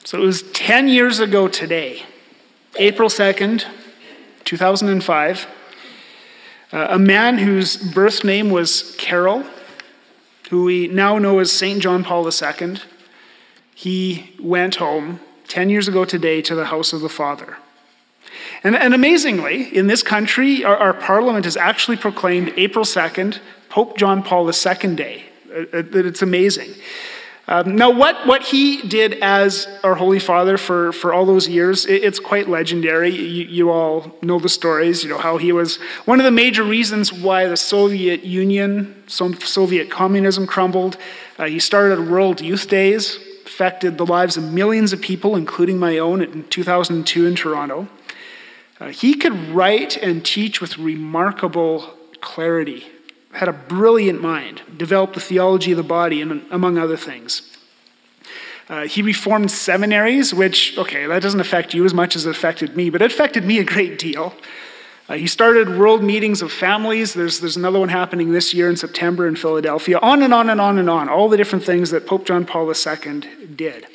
So it was 10 years ago today, April 2nd, 2005, a man whose birth name was Carol, who we now know as St. John Paul II, he went home 10 years ago today to the house of the Father. And amazingly, in this country, our parliament has actually proclaimed April 2nd, Pope John Paul II Day. It's amazing. Now, what he did as our Holy Father for all those years, it's quite legendary. You all know the stories, how he was one of the major reasons why the Soviet Union, Soviet communism crumbled. He started World Youth Days, affected the lives of millions of people, including my own, in 2002 in Toronto. He could write and teach with remarkable clarity, had a brilliant mind, developed the theology of the body, and among other things. He reformed seminaries, which, that doesn't affect you as much as it affected me, but it affected me a great deal. He started world meetings of families. There's another one happening this year in September in Philadelphia, on and on and on and on, all the different things that Pope John Paul II did.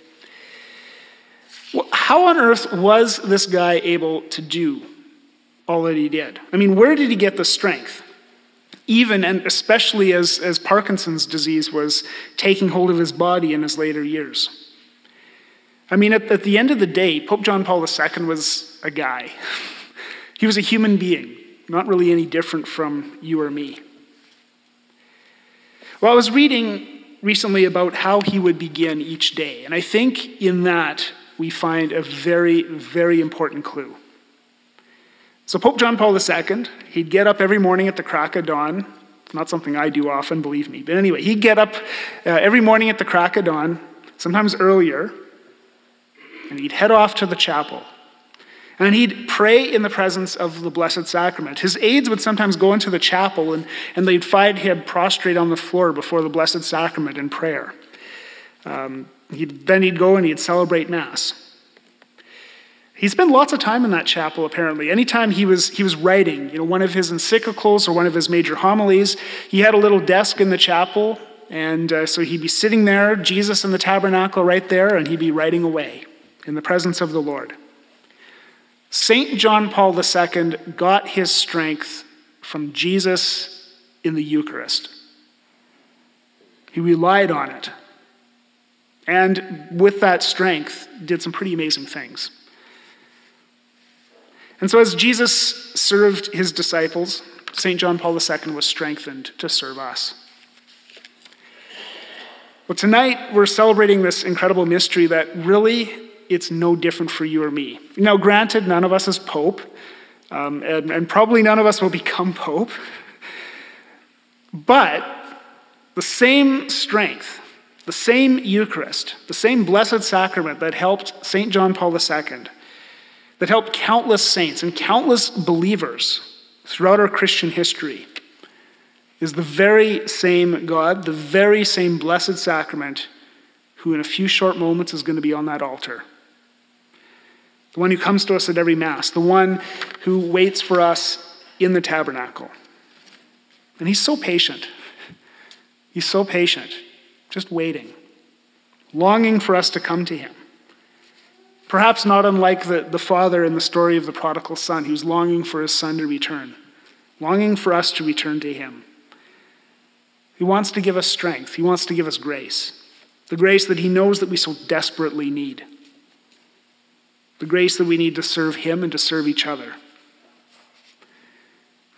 Well, how on earth was this guy able to do all that he did? I mean, where did he get the strength? Even and especially as Parkinson's disease was taking hold of his body in his later years. I mean, at the end of the day, Pope John Paul II was a guy. He was a human being, not really any different from you or me. Well, I was reading recently about how he would begin each day, and I think in that we find a very, very important clue. So Pope John Paul II, he'd get up every morning at the crack of dawn. It's not something I do often, believe me. But anyway, he'd get up every morning at the crack of dawn, sometimes earlier, and he'd head off to the chapel. And he'd pray in the presence of the Blessed Sacrament. His aides would sometimes go into the chapel and they'd find him prostrate on the floor before the Blessed Sacrament in prayer. Then he'd go and he'd celebrate Mass. He spent lots of time in that chapel, apparently. Anytime he was writing, one of his encyclicals or one of his major homilies, he had a little desk in the chapel, and so he'd be sitting there, Jesus in the tabernacle right there, and he'd be writing away in the presence of the Lord. St. John Paul II got his strength from Jesus in the Eucharist. He relied on it, and with that strength, did some pretty amazing things. And so as Jesus served his disciples, St. John Paul II was strengthened to serve us. Well, tonight we're celebrating this incredible mystery that really it's no different for you or me. Now, granted, none of us is Pope, and probably none of us will become Pope, but the same strength, the same Eucharist, the same Blessed Sacrament that helped St. John Paul II, that helped countless saints and countless believers throughout our Christian history, is the very same God, the very same Blessed Sacrament, who in a few short moments is going to be on that altar. The one who comes to us at every Mass, the one who waits for us in the tabernacle. And he's so patient. He's so patient, just waiting, longing for us to come to him. Perhaps not unlike the father in the story of the prodigal son, who's longing for his son to return, longing for us to return to him. He wants to give us strength. He wants to give us grace, the grace that he knows that we so desperately need, the grace that we need to serve him and to serve each other.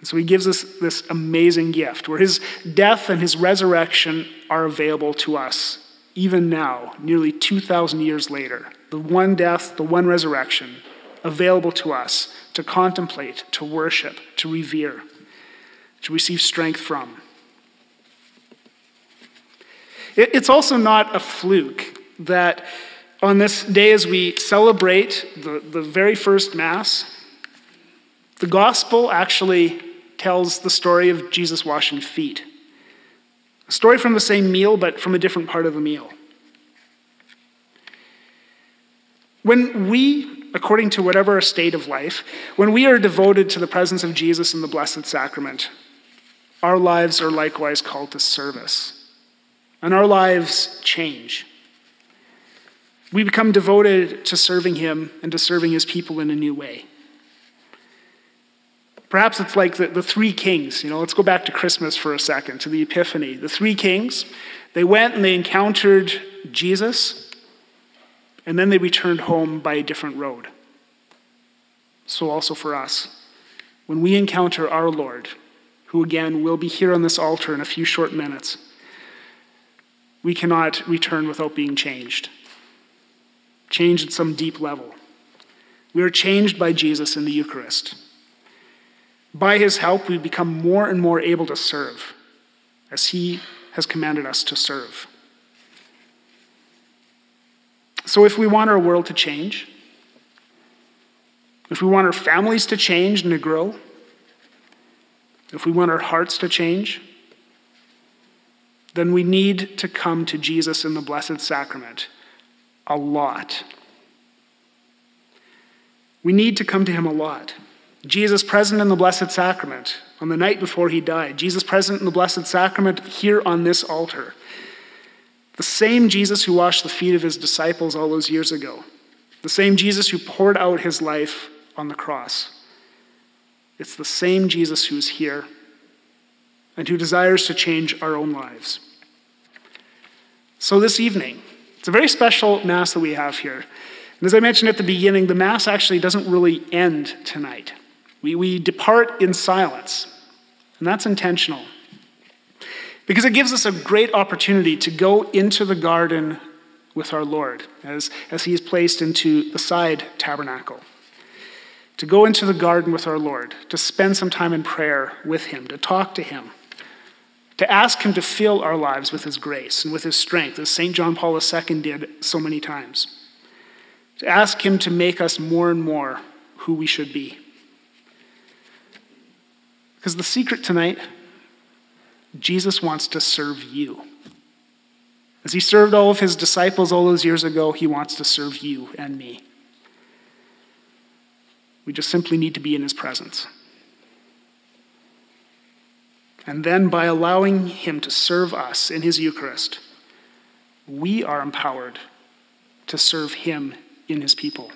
And so he gives us this amazing gift where his death and his resurrection are available to us, even now, nearly 2,000 years later. The one death, the one resurrection, available to us to contemplate, to worship, to revere, to receive strength from. It's also not a fluke that on this day as we celebrate the very first Mass, the Gospel actually tells the story of Jesus washing feet. A story from the same meal, but from a different part of the meal. When we, according to whatever our state of life, when we are devoted to the presence of Jesus in the Blessed Sacrament, our lives are likewise called to service. And our lives change. We become devoted to serving him and to serving his people in a new way. Perhaps it's like the three kings. Let's go back to Christmas for a second, to the Epiphany. The three kings, they went and they encountered Jesus, and then they returned home by a different road. So also for us, when we encounter our Lord, who again will be here on this altar in a few short minutes, we cannot return without being changed. Changed at some deep level. We are changed by Jesus in the Eucharist. By his help, we become more and more able to serve, as he has commanded us to serve. So if we want our world to change, if we want our families to change and to grow, if we want our hearts to change, then we need to come to Jesus in the Blessed Sacrament a lot. We need to come to him a lot. Jesus present in the Blessed Sacrament on the night before he died. Jesus present in the Blessed Sacrament here on this altar. The same Jesus who washed the feet of his disciples all those years ago. The same Jesus who poured out his life on the cross. It's the same Jesus who's here and who desires to change our own lives. So this evening, it's a very special Mass that we have here. And as I mentioned at the beginning, the Mass actually doesn't really end tonight. We depart in silence, and that's intentional. Because it gives us a great opportunity to go into the garden with our Lord, as he is placed into the side tabernacle. To go into the garden with our Lord, to spend some time in prayer with him, to talk to him, to ask him to fill our lives with his grace and with his strength, as St. John Paul II did so many times. To ask him to make us more and more who we should be. Because the secret tonight, Jesus wants to serve you. As he served all of his disciples all those years ago, he wants to serve you and me. We just simply need to be in his presence. And then by allowing him to serve us in his Eucharist, we are empowered to serve him in his people.